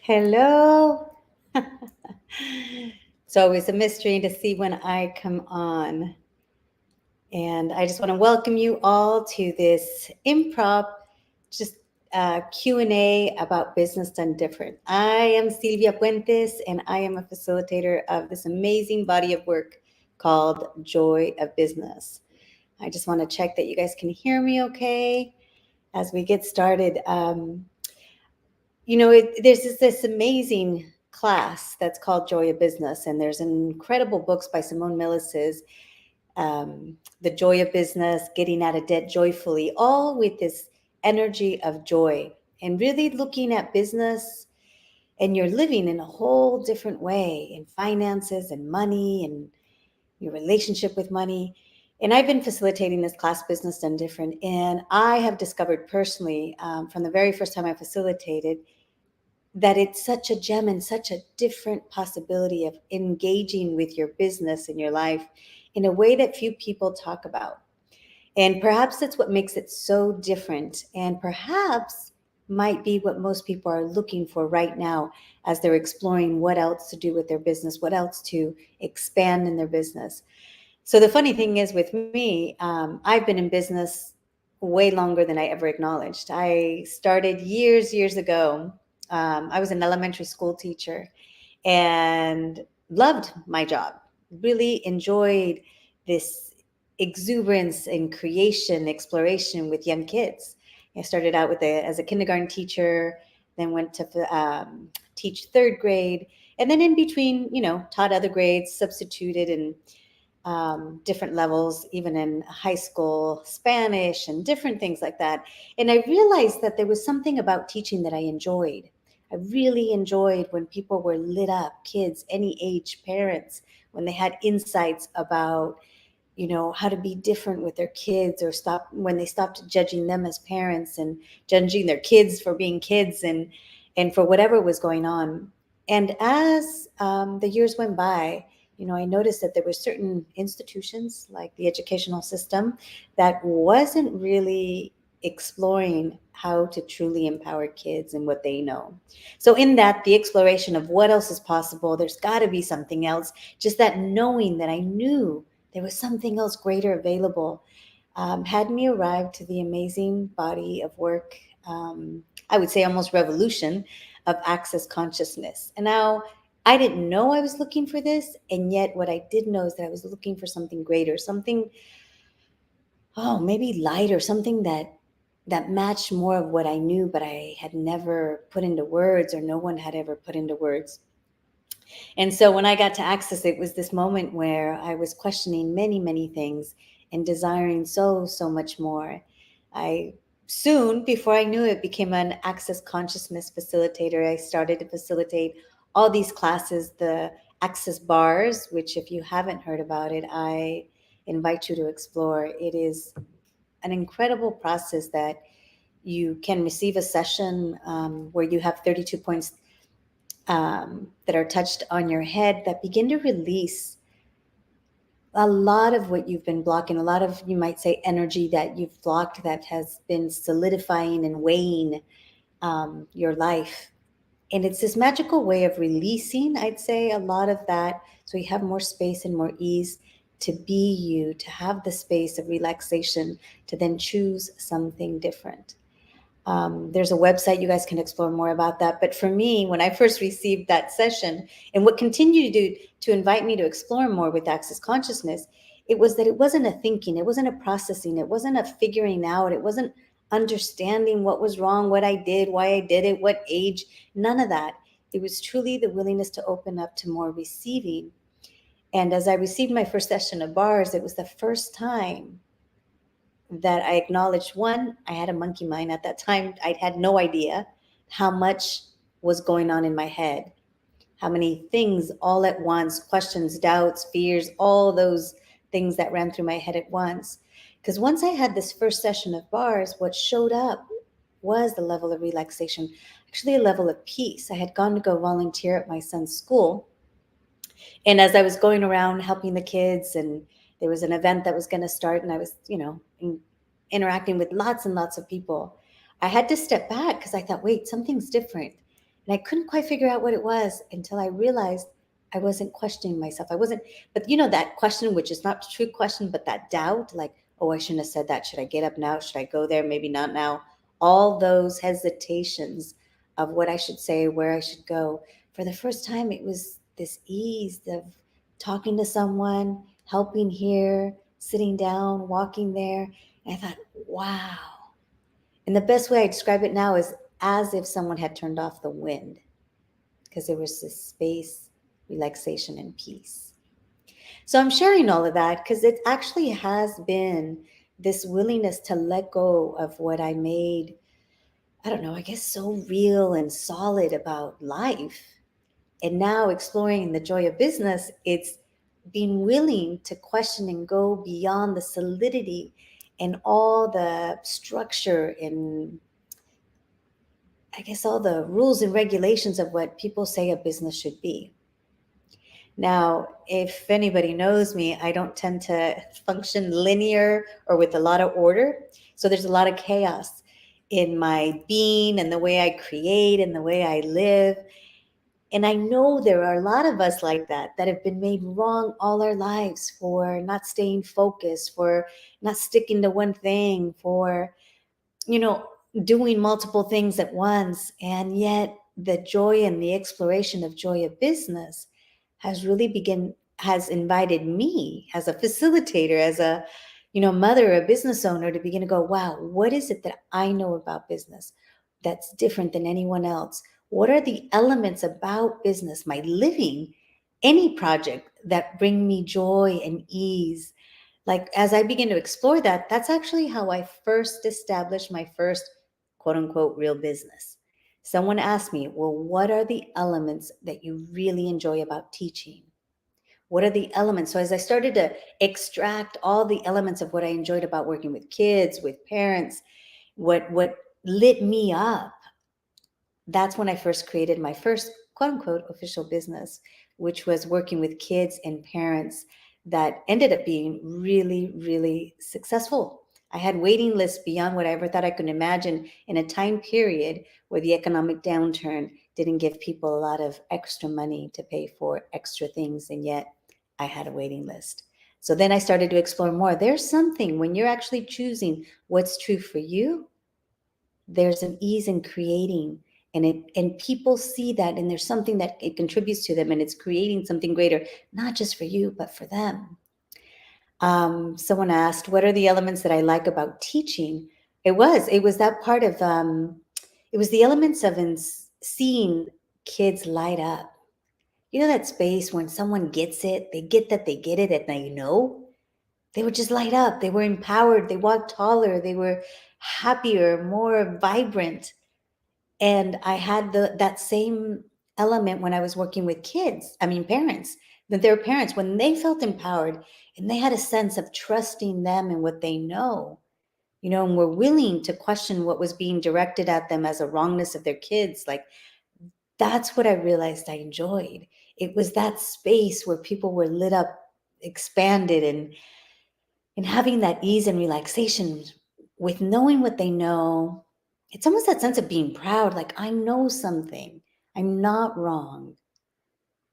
Hello. It's always a mystery to see when I come on. And I just want to welcome you all to this improv, just Q&A about business done different. I am Silvia Puentes, and I am a facilitator of this amazing body of work called Joy of Business. I just want to check that you guys can hear me okay as we get started. There's this amazing class that's called Joy of Business, and there's incredible books by Simone Milas's The Joy of Business, Getting Out of Debt Joyfully, all with this energy of joy and really looking at business and you're living in a whole different way in finances and money and your relationship with money. And I've been facilitating this class, Business Done Different, and I have discovered personally from the very first time I facilitated that it's such a gem and such a different possibility of engaging with your business and your life in a way that few people talk about. And perhaps that's what makes it so different, and perhaps might be what most people are looking for right now as they're exploring what else to do with their business, what else to expand in their business. So the funny thing is with me, I've been in business way longer than I ever acknowledged. I started years ago. I was an elementary school teacher and loved my job, really enjoyed this exuberance and creation, exploration with young kids. I started out as a kindergarten teacher, then went to teach third grade, and then in between, taught other grades, substituted and different levels, even in high school, Spanish and different things like that. And I realized that there was something about teaching that I enjoyed. I really enjoyed when people were lit up, kids, any age, parents, when they had insights about, how to be different with their kids or when they stopped judging them as parents and judging their kids for being kids and for whatever was going on. And as the years went by, I noticed that there were certain institutions like the educational system that wasn't really exploring how to truly empower kids and what they know. So in that, the exploration of what else is possible, there's got to be something else, just that knowing that I knew there was something else greater available, had me arrive to the amazing body of work, I would say almost revolution of access consciousness. And now I didn't know I was looking for this, and yet what I did know is that I was looking for something greater, something, maybe lighter, something that matched more of what I knew, but I had never put into words, or no one had ever put into words. And so when I got to Access, it was this moment where I was questioning many things and desiring so much more. I soon, before I knew it, became an Access consciousness facilitator. I started to facilitate all these classes, the Access bars, which if you haven't heard about it, I invite you to explore. It is an incredible process that you can receive a session where you have 32 points that are touched on your head that begin to release a lot of what you've been blocking, a lot of, you might say, energy that you've blocked that has been solidifying and weighing your life. And it's this magical way of releasing, I'd say, a lot of that. So you have more space and more ease to be you, to have the space of relaxation, to then choose something different. There's a website, you guys can explore more about that. But for me, when I first received that session, and what continued to do to invite me to explore more with Access Consciousness, it was that it wasn't a thinking, it wasn't a processing, it wasn't a figuring out, it wasn't understanding what was wrong, what I did, why I did it, what age, none of that. It was truly the willingness to open up to more receiving. And as I received my first session of bars, it was the first time that I acknowledged, one, I had a monkey mind at that time. I had no idea how much was going on in my head, how many things all at once, questions, doubts, fears, all those things that ran through my head at once. Because once I had this first session of bars, what showed up was the level of relaxation, actually a level of peace. I had gone to go volunteer at my son's school. And as I was going around helping the kids, and there was an event that was going to start, and I was, interacting with lots and lots of people, I had to step back because I thought, wait, something's different. And I couldn't quite figure out what it was until I realized I wasn't questioning myself. I wasn't, but that question, which is not a true question, but that doubt, like, oh, I shouldn't have said that. Should I get up now? Should I go there? Maybe not now. All those hesitations of what I should say, where I should go. For the first time, it was this ease of talking to someone, helping here, sitting down, walking there. And I thought, wow. And the best way I describe it now is as if someone had turned off the wind because there was this space, relaxation, and peace. So I'm sharing all of that because it actually has been this willingness to let go of what I made, I don't know, I guess so real and solid about life. And now exploring the joy of business, it's being willing to question and go beyond the solidity and all the structure and I guess all the rules and regulations of what people say a business should be. Now, if anybody knows me, I don't tend to function linear or with a lot of order. So there's a lot of chaos in my being and the way I create and the way I live. And I know there are a lot of us like that have been made wrong all our lives for not staying focused, for not sticking to one thing, for you know, doing multiple things at once. And yet the joy and the exploration of joy of business has invited me as a facilitator, as a, mother, a business owner to begin to go, wow, what is it that I know about business that's different than anyone else? What are the elements about business, my living, any project that bring me joy and ease? Like as I begin to explore that, that's actually how I first established my first quote unquote real business. Someone asked me, well, what are the elements that you really enjoy about teaching? What are the elements? So as I started to extract all the elements of what I enjoyed about working with kids, with parents, what lit me up, that's when I first created my first quote unquote official business, which was working with kids and parents that ended up being really, really successful. I had waiting lists beyond what I ever thought I could imagine in a time period where the economic downturn didn't give people a lot of extra money to pay for extra things. And yet I had a waiting list. So then I started to explore more. There's something when you're actually choosing what's true for you, there's an ease in creating and people see that and there's something that it contributes to them and it's creating something greater, not just for you but for them. Someone asked, what are the elements that I like about teaching? It was that part of it was the elements of seeing kids light up. You know that space when someone gets it, they get that they get it, and they would just light up. They were empowered. They walked taller. They were happier, more vibrant. And I had that same element when I was working with kids. I mean, parents, that their parents, when they felt empowered and they had a sense of trusting them and what they know, and were willing to question what was being directed at them as a wrongness of their kids. Like, that's what I realized I enjoyed. It was that space where people were lit up, expanded, and having that ease and relaxation with knowing what they know. It's almost that sense of being proud, like I know something, I'm not wrong.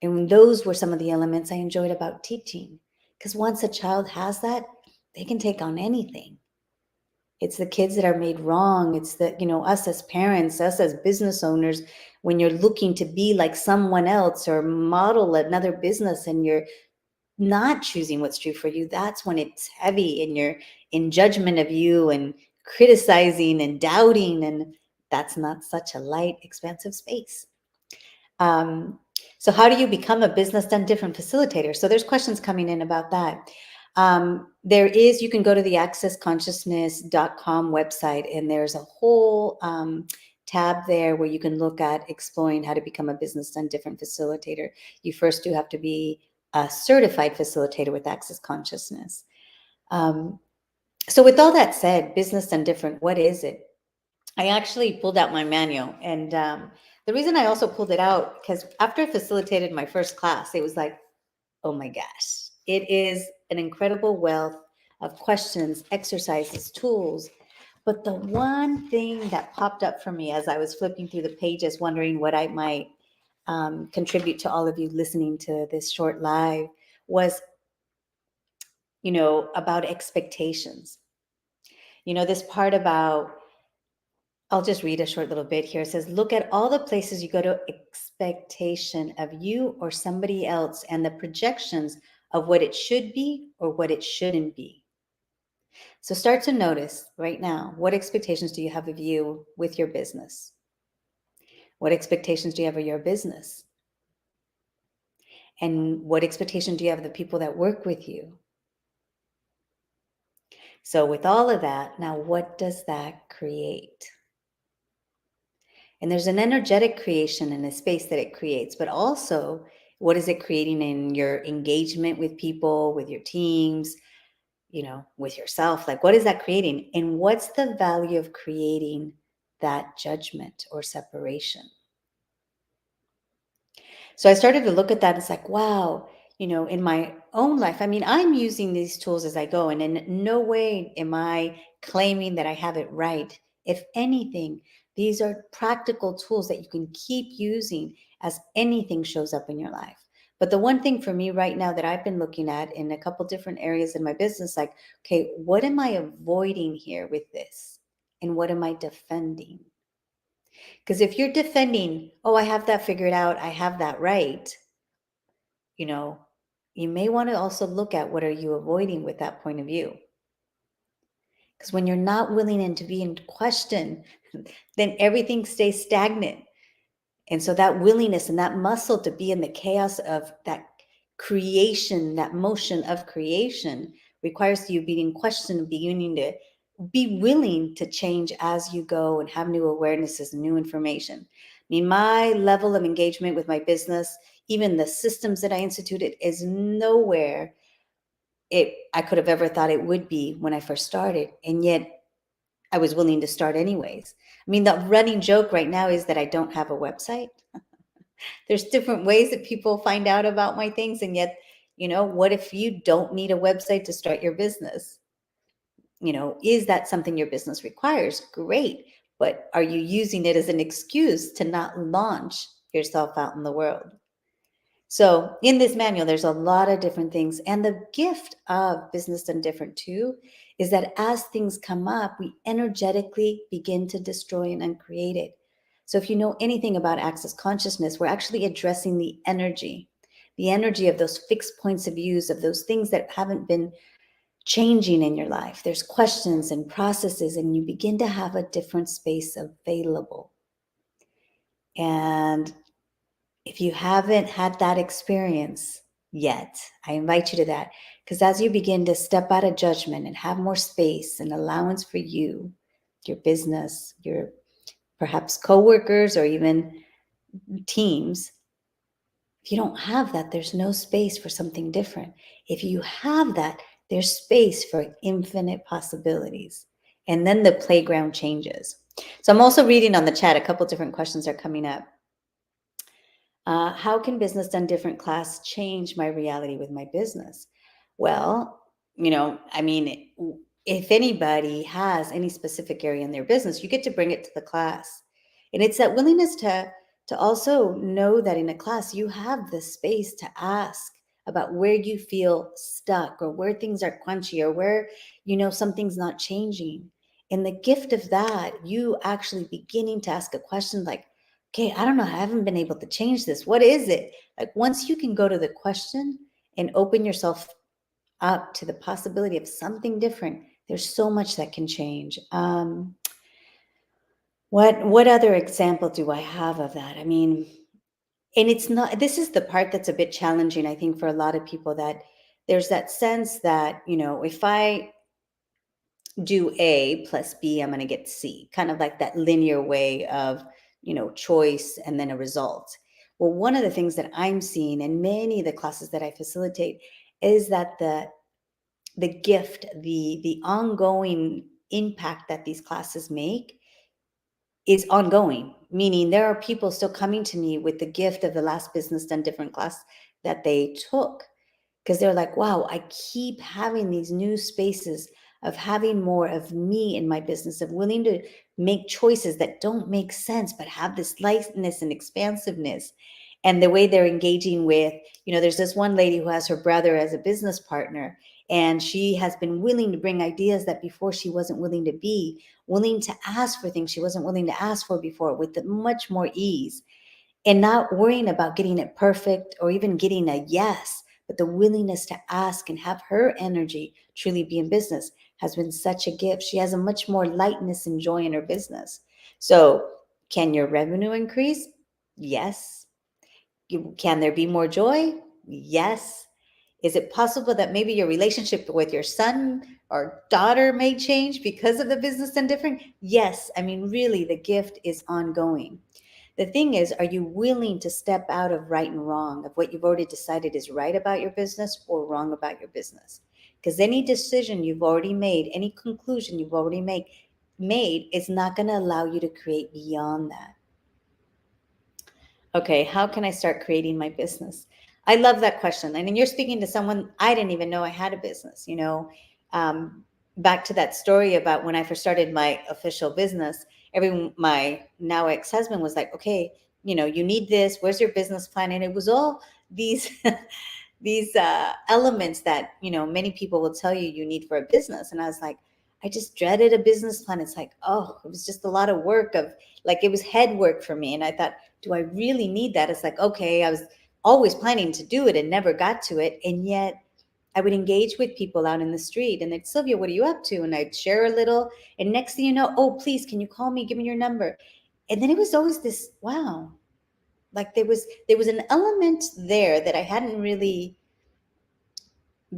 And those were some of the elements I enjoyed about teaching. Because once a child has that, they can take on anything. It's the kids that are made wrong. It's the, us as parents, us as business owners, when you're looking to be like someone else or model another business and you're not choosing what's true for you, that's when it's heavy and you're in judgment of you and criticizing and doubting. And that's not such a light, expansive space. Um, so how do you become a business done different facilitator? So there's questions coming in about that. You can go to the accessconsciousness.com website and there's a whole tab there where you can look at exploring how to become a business done different facilitator. You first do have to be a certified facilitator with Access Consciousness. So with all that said, business done different, what is it? I actually pulled out my manual, and the reason I also pulled it out, because after I facilitated my first class, it was like, oh my gosh, it is an incredible wealth of questions, exercises, tools, But the one thing that popped up for me as I was flipping through the pages, wondering what I might contribute to all of you listening to this short live was, about expectations. This part about, I'll just read a short little bit here. It says, look at all the places you go to expectation of you or somebody else and the projections of what it should be or what it shouldn't be. So start to notice right now, what expectations do you have of you with your business? What expectations do you have of your business? And what expectation do you have of the people that work with you? So with all of that, now what does that create? And there's an energetic creation in a space that it creates, but also what is it creating in your engagement with people, with your teams, with yourself? Like, what is that creating? And what's the value of creating that judgment or separation? So I started to look at that. It's like, wow, in my own life, I mean, I'm using these tools as I go, and in no way am I claiming that I have it right. If anything, these are practical tools that you can keep using as anything shows up in your life. But the one thing for me right now that I've been looking at in a couple different areas in my business, like, okay, what am I avoiding here with this? And what am I defending? Because if you're defending, oh, I have that figured out, I have that right, you know, you may want to also look at what are you avoiding with that point of view. Because when you're not willing to be in question, then everything stays stagnant. And so that willingness and that muscle to be in the chaos of that creation, that motion of creation, requires you being in question, beginning to be willing to change as you go and have new awarenesses and new information. I mean, my level of engagement with my business, even the systems that I instituted, is nowhere I could have ever thought it would be when I first started. And yet I was willing to start anyways. I mean, the running joke right now is that I don't have a website. There's different ways that people find out about my things. And yet, what if you don't need a website to start your business? Is that something your business requires? Great. But are you using it as an excuse to not launch yourself out in the world? So in this manual, there's a lot of different things. And the gift of Business Done Different too is that as things come up, we energetically begin to destroy and uncreate it. So if you know anything about Access Consciousness, we're actually addressing the energy of those fixed points of views, of those things that haven't been changing in your life. There's questions and processes, and you begin to have a different space available. And if you haven't had that experience yet, I invite you to that. Because as you begin to step out of judgment and have more space and allowance for you, your business, your perhaps coworkers, or even teams, if you don't have that, there's no space for something different. If you have that, there's space for infinite possibilities. And then the playground changes. So I'm also reading on the chat, a couple different questions are coming up. How can Business Done Different class change my reality with my business? Well, I mean, if anybody has any specific area in their business, you get to bring it to the class. And it's that willingness to also know that in a class you have the space to ask about where you feel stuck, or where things are crunchy, or where something's not changing. And the gift of that, you actually beginning to ask a question like, okay, I don't know, I haven't been able to change this. What is it? Like, once you can go to the question and open yourself up to the possibility of something different, there's so much that can change. What other example do I have of that? I mean, and it's not, this is the part that's a bit challenging, I think, for a lot of people, that there's that sense that, if I do A plus B, I'm going to get C, kind of like that linear way of, choice and then a result. Well, one of the things that I'm seeing in many of the classes that I facilitate is that the gift, the ongoing impact that these classes make is ongoing, meaning there are people still coming to me with the gift of the last Business Done Different class that they took, because they're like, wow, I keep having these new spaces of having more of me in my business, of willing to make choices that don't make sense, but have this lightness and expansiveness. And the way they're engaging with, there's this one lady who has her brother as a business partner, and she has been willing to bring ideas that before she wasn't willing to be, willing to ask for things she wasn't willing to ask for before with much more ease, and not worrying about getting it perfect or even getting a yes, but the willingness to ask and have her energy truly be in business has been such a gift. She has a much more lightness and joy in her business. So, can your revenue increase? Yes. Can there be more joy? Yes. Is it possible that maybe your relationship with your son or daughter may change because of the business and different? Yes. I mean, really, the gift is ongoing. The thing is, are you willing to step out of right and wrong, of what you've already decided is right about your business or wrong about your business? Because any decision you've already made, any conclusion you've already made is not going to allow you to create beyond that. Okay, how can I start creating my business? I love that question. And then you're speaking to someone, I didn't even know I had a business, um, back to that story about when I first started my official business, my now ex-husband was like, okay, you need this, where's your business plan? And it was all these these elements that many people will tell you need for a business. And I was like, I just dreaded a business plan. It's like, oh, it was just a lot of work, of like, it was head work for me. And I thought, do I really need that? It's like, okay, I was always planning to do it and never got to it. And yet I would engage with people out in the street and they'd, Sylvia, what are you up to? And I'd share a little. And next thing you know, oh, please, can you call me? Give me your number. And then it was always this, wow, like there was an element there that I hadn't really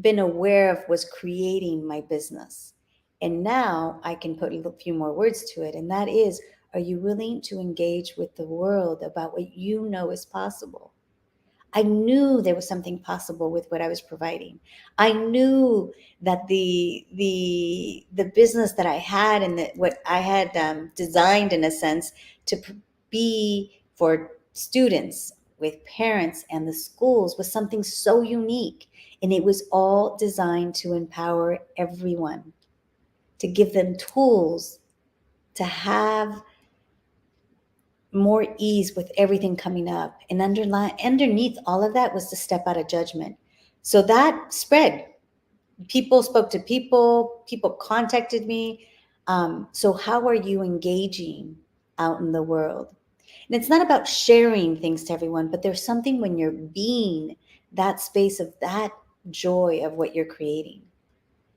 been aware of, was creating my business. And now I can put a few more words to it. And that is, are you willing to engage with the world about what you know is possible? I knew there was something possible with what I was providing. I knew that the business that I had and that what I had designed in a sense to be for students with parents and the schools was something so unique. And it was all designed to empower everyone, to give them tools, to have more ease with everything coming up. And underneath all of that was to step out of judgment. So that spread. People spoke to people, people contacted me. So how are you engaging out in the world? And it's not about sharing things to everyone, but there's something when you're being that space of that joy of what you're creating.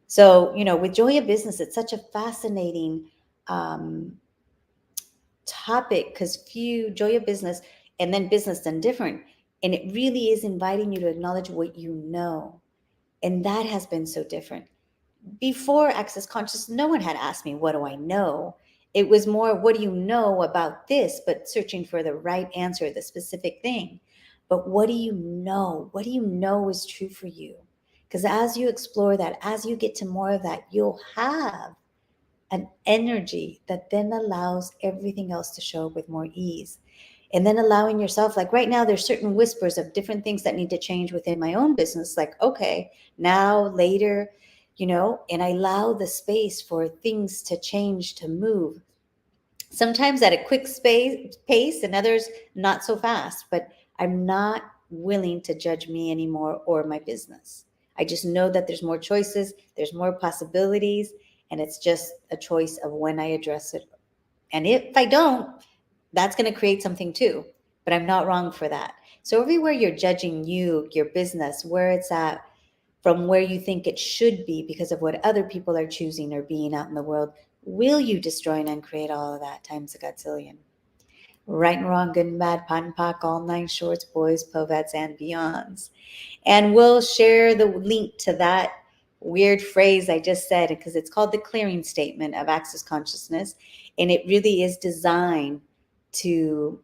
So, with Joy of Business, it's such a fascinating topic, because few Joy of Business and then Business Done Different. And it really is inviting you to acknowledge what you know. And that has been so different. Before Access Conscious, no one had asked me, what do I know? It was more, what do you know about this? But searching for the right answer, the specific thing. But what do you know? What do you know is true for you? Because as you explore that, as you get to more of that, you'll have an energy that then allows everything else to show up with more ease. And then allowing yourself, like right now, there's certain whispers of different things that need to change within my own business. Like, okay, now, later, and I allow the space for things to change, to move. Sometimes at a quick pace, and others not so fast. But I'm not willing to judge me anymore or my business. I just know that there's more choices, there's more possibilities, and it's just a choice of when I address it. And if I don't, that's going to create something too. But I'm not wrong for that. So everywhere you're judging your business, where it's at, from where you think it should be because of what other people are choosing or being out in the world, will you destroy and uncreate all of that times a godzillion? Right and wrong, good and bad, pot and pock, all nine shorts, boys, povets, and beyonds. And we'll share the link to that weird phrase I just said, because it's called the clearing statement of Access Consciousness. And it really is designed to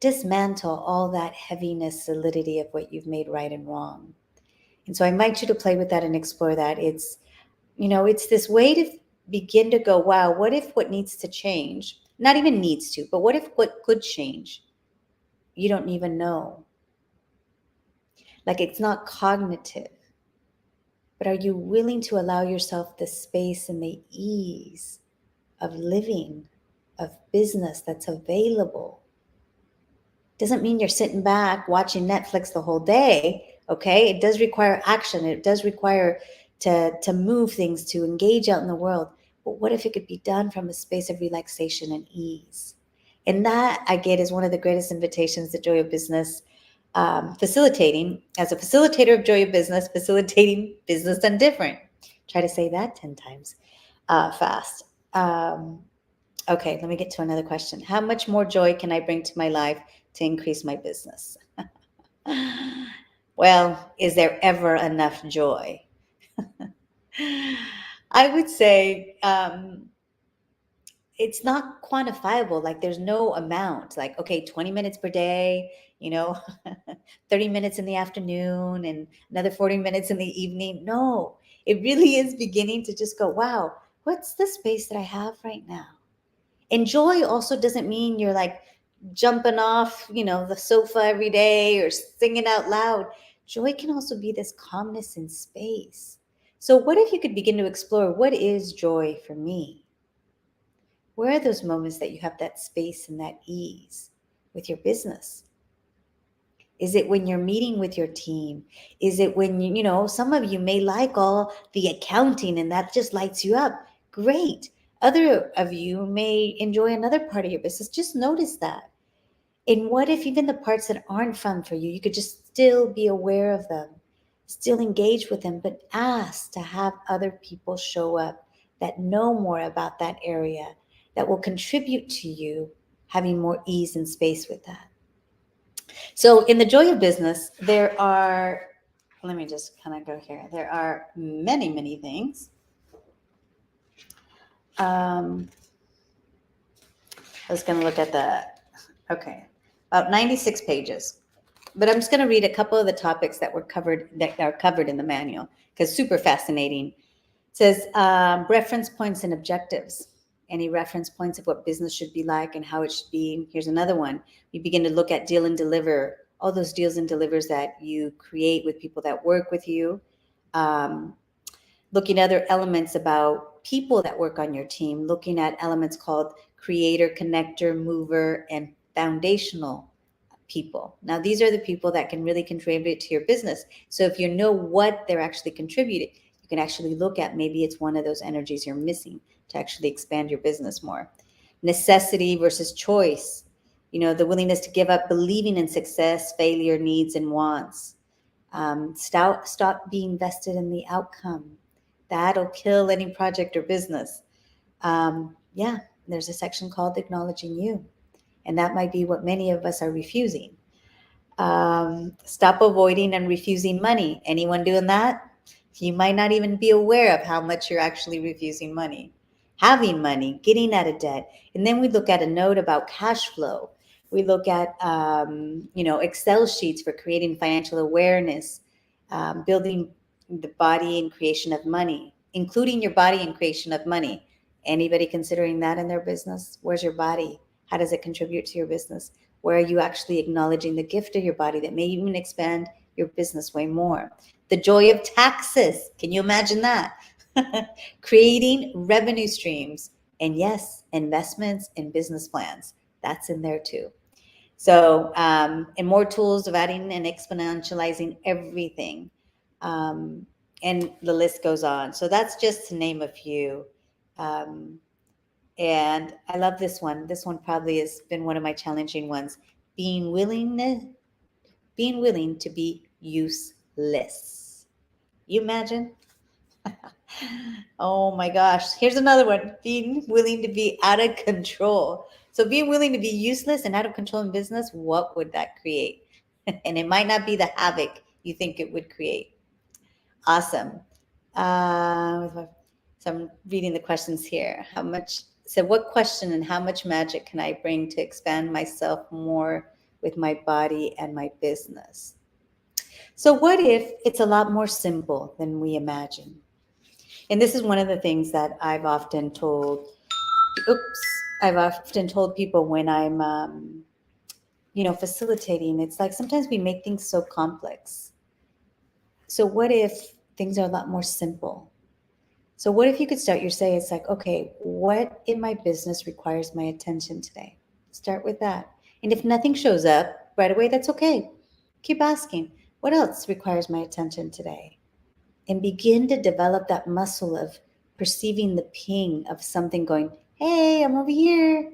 dismantle all that heaviness, solidity of what you've made right and wrong. And so I invite you to play with that and explore that. It's this way to begin to go, wow, what if what needs to change, not even needs to, but what if what could change, you don't even know? Like, it's not cognitive. but are you willing to allow yourself the space and the ease of living, of business that's available? Doesn't mean you're sitting back watching Netflix the whole day, okay? It does require action. It does require to move things, to engage out in the world. But what if it could be done from a space of relaxation and ease? And that, I get, is one of the greatest invitations to Joy of Business, facilitating, as a facilitator of Joy of Business, facilitating business done different. Try to say that 10 times fast. Okay, let me get to another question. How much more joy can I bring to my life to increase my business? Well, is there ever enough joy? I would say it's not quantifiable. Like there's no amount. Like, okay, 20 minutes per day, 30 minutes in the afternoon and another 40 minutes in the evening. No, it really is beginning to just go, wow, what's the space that I have right now? And joy also doesn't mean you're like jumping off, the sofa every day or singing out loud. Joy can also be this calmness in space. So what if you could begin to explore, what is joy for me? Where are those moments that you have that space and that ease with your business? Is it when you're meeting with your team? Is it when some of you may like all the accounting and that just lights you up? Great. Other of you may enjoy another part of your business. Just notice that. And what if even the parts that aren't fun for you, you could just still be aware of them, still engage with them, but ask to have other people show up that know more about that area, that will contribute to you having more ease and space with that. So in the Joy of Business, let me just kind of go here. There are many, many things. I was going to look at about 96 pages. But I'm just going to read a couple of the topics that are covered in the manual, because super fascinating. It says reference points and objectives. Any reference points of what business should be like and how it should be. Here's another one. We begin to look at deal and deliver, all those deals and delivers that you create with people that work with you. Looking at other elements about people that work on your team, looking at elements called creator, connector, mover, and foundational people. Now, these are the people that can really contribute to your business. So if you know what they're actually contributing, you can actually look at maybe it's one of those energies you're missing to actually expand your business more. Necessity versus choice. The willingness to give up believing in success, failure, needs, and wants. Stop being vested in the outcome. That'll kill any project or business. There's a section called Acknowledging You. And that might be what many of us are refusing. Stop avoiding and refusing money. Anyone doing that? You might not even be aware of how much you're actually refusing money. Having money, getting out of debt. And then we look at a note about cash flow. We look at, Excel sheets for creating financial awareness, building the body and creation of money, including your body and creation of money. Anybody considering that in their business? Where's your body? How does it contribute to your business? Where are you actually acknowledging the gift of your body that may even expand your business way more? The joy of taxes. Can you imagine that? Creating revenue streams. And yes, investments and business plans. That's in there too. So, and more tools of adding and exponentializing everything. And the list goes on. So that's just to name a few. And I love this one. This one probably has been one of my challenging ones. Being willing to be useless. You imagine? Oh my gosh. Here's another one. Being willing to be out of control. So being willing to be useless and out of control in business, what would that create? And it might not be the havoc you think it would create. Awesome. So I'm reading the questions here. What question and how much magic can I bring to expand myself more with my body and my business? So what if it's a lot more simple than we imagine? And this is one of the things that I've often told people when I'm, facilitating. It's like sometimes we make things so complex. So what if things are a lot more simple. So what if you could start your say, it's like, okay, what in my business requires my attention today? Start with that. And if nothing shows up right away, that's okay. Keep asking, what else requires my attention today? And begin to develop that muscle of perceiving the ping of something going, hey, I'm over here.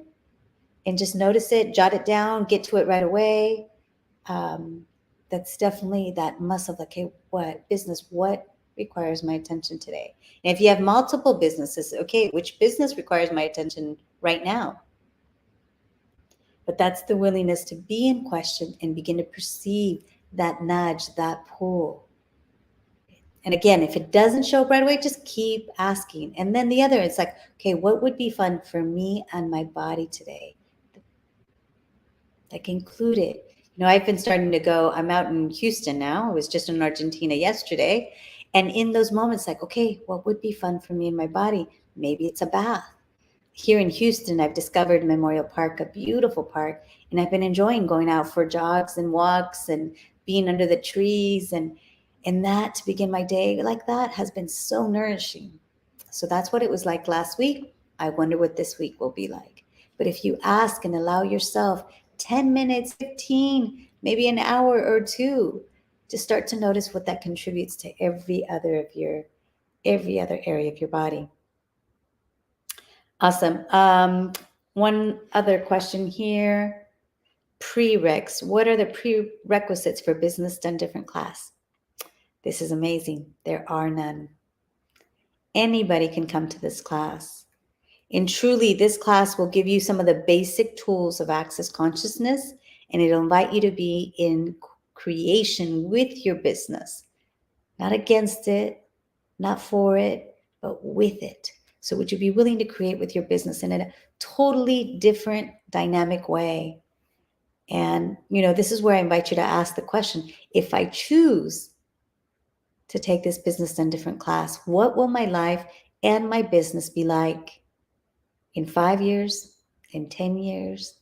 And just notice it, jot it down, get to it right away. That's definitely that muscle of like, hey, what requires my attention today? And if you have multiple businesses, okay, which business requires my attention right now? But that's the willingness to be in question and begin to perceive that nudge, that pull. And again, if it doesn't show up right away, just keep asking. And then the other, it's like, okay, what would be fun for me and my body today? Like include it. I've been starting to go, I'm out in Houston now. I was just in Argentina yesterday. And in those moments, like, okay, what would be fun for me and my body? Maybe it's a bath. Here in Houston, I've discovered Memorial Park, a beautiful park, and I've been enjoying going out for jogs and walks and being under the trees and that to begin my day like that has been so nourishing. So that's what it was like last week. I wonder what this week will be like. But if you ask and allow yourself 10 minutes, 15, maybe an hour or two to start to notice what that contributes to every other area of your body. Awesome. One other question here. Prereqs. What are the prerequisites for business done different class? This is amazing. There are none. Anybody can come to this class. And truly, this class will give you some of the basic tools of access consciousness, and it'll invite you to be in creation with your business, not against it, not for it, but with it. So would you be willing to create with your business in a totally different dynamic way? And, this is where I invite you to ask the question, if I choose to take this business done different class, what will my life and my business be like in 5 years, in 10 years?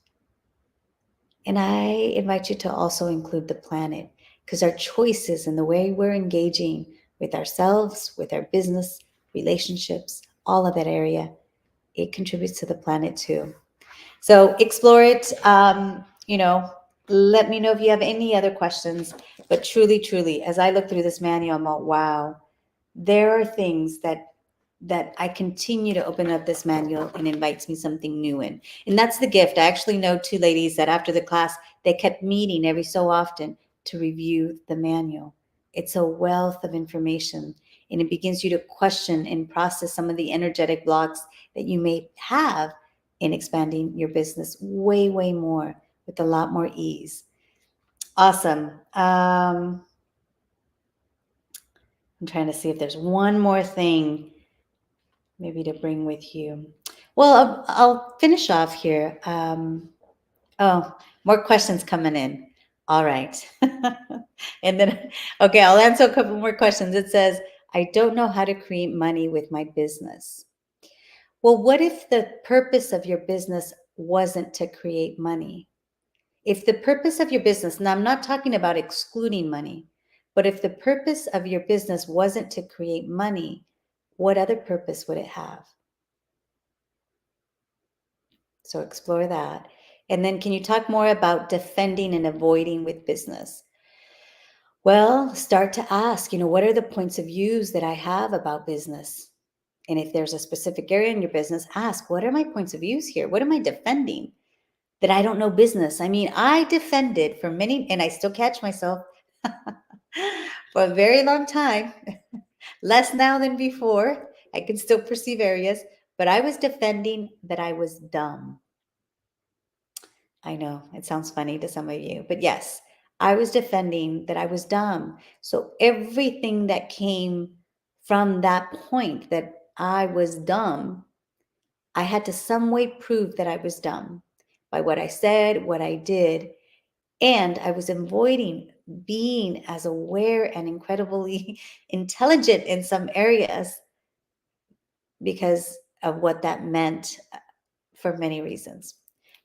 And I invite you to also include the planet, because our choices and the way we're engaging with ourselves, with our business, relationships, all of that area, it contributes to the planet too. So explore it. Let me know if you have any other questions. But truly, truly, as I look through this manual, I'm like, wow, there are things that I continue to open up this manual and invites me something new in. And that's the gift. I actually know 2 ladies that after the class, they kept meeting every so often to review the manual. It's a wealth of information, and it begins you to question and process some of the energetic blocks that you may have in expanding your business way, way more with a lot more ease. Awesome. I'm trying to see if there's one more thing maybe to bring with you. Well, I'll finish off here. More questions coming in. All right. And then, okay, I'll answer a couple more questions. It says, I don't know how to create money with my business. Well, what if the purpose of your business wasn't to create money? If the purpose of your business, now I'm not talking about excluding money, but if the purpose of your business wasn't to create money, what other purpose would it have? So explore that. And then can you talk more about defending and avoiding with business? Well, start to ask, what are the points of views that I have about business? And if there's a specific area in your business, ask, what are my points of views here? What am I defending? That I don't know business. I mean, I defended for many, and I still catch myself for a very long time, less now than before. I can still perceive areas, but I was defending that I was dumb. I know it sounds funny to some of you, but yes, I was defending that I was dumb. So everything that came from that point that I was dumb, I had to some way prove that I was dumb by what I said, what I did. And I was avoiding being as aware and incredibly intelligent in some areas because of what that meant for many reasons.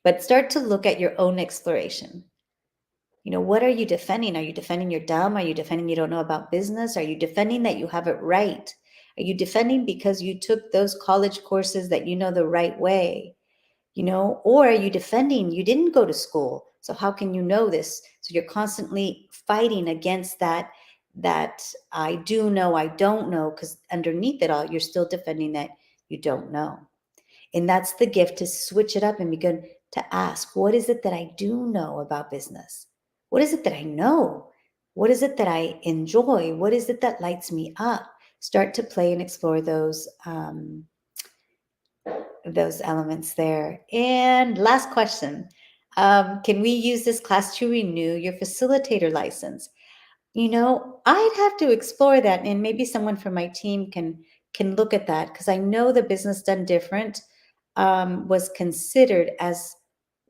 But start to look at your own exploration. What are you defending? Are you defending you're dumb? Are you defending you don't know about business? Are you defending that you have it right? Are you defending because you took those college courses that you know the right way? Or are you defending you didn't go to school? So how can you know this? So you're constantly fighting against that I do know, I don't know, because underneath it all, you're still defending that you don't know. And that's the gift, to switch it up and begin to ask, what is it that I do know about business? What is it that I know? What is it that I enjoy? What is it that lights me up? Start to play and explore those elements there. And last question. Can we use this class to renew your facilitator license? I'd have to explore that, and maybe someone from my team can look at that, because I know the Business Done Different was considered as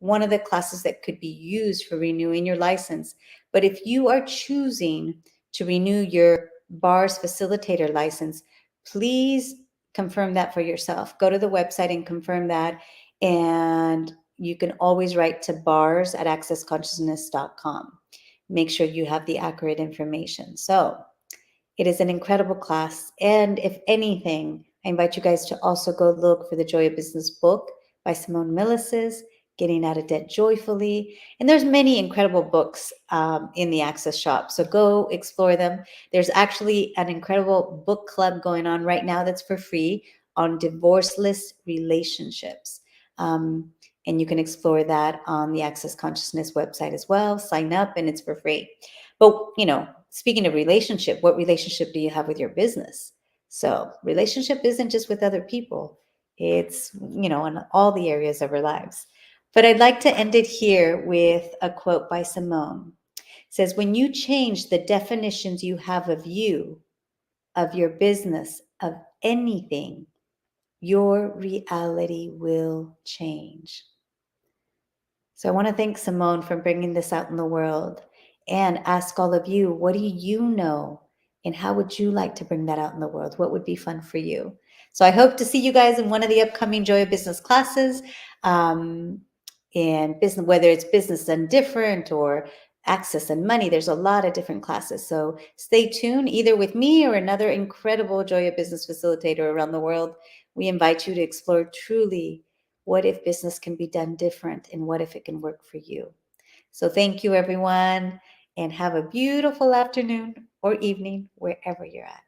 one of the classes that could be used for renewing your license. But if you are choosing to renew your BARS facilitator license, please confirm that for yourself. Go to the website and confirm that. And you can always write to bars@accessconsciousness.com. Make sure you have the accurate information. So it is an incredible class. And if anything, I invite you guys to also go look for the Joy of Business book by Simone Milasas, Getting Out of Debt Joyfully. And there's many incredible books in the Access shop. So go explore them. There's actually an incredible book club going on right now that's for free on divorceless relationships. And you can explore that on the Access Consciousness website as well. Sign up and it's for free. But, speaking of relationship, what relationship do you have with your business? So relationship isn't just with other people. It's, in all the areas of our lives. But I'd like to end it here with a quote by Simone. It says, when you change the definitions you have of you, of your business, of anything, your reality will change. So I want to thank Simone for bringing this out in the world, and ask all of you, what do you know? And how would you like to bring that out in the world? What would be fun for you? So I hope to see you guys in one of the upcoming Joy of Business classes. And business, whether it's Business Done Different or Access and Money, there's a lot of different classes. So stay tuned, either with me or another incredible Joy of Business facilitator around the world. We invite you to explore truly, what if business can be done different, and what if it can work for you? So thank you, everyone, and have a beautiful afternoon or evening wherever you're at.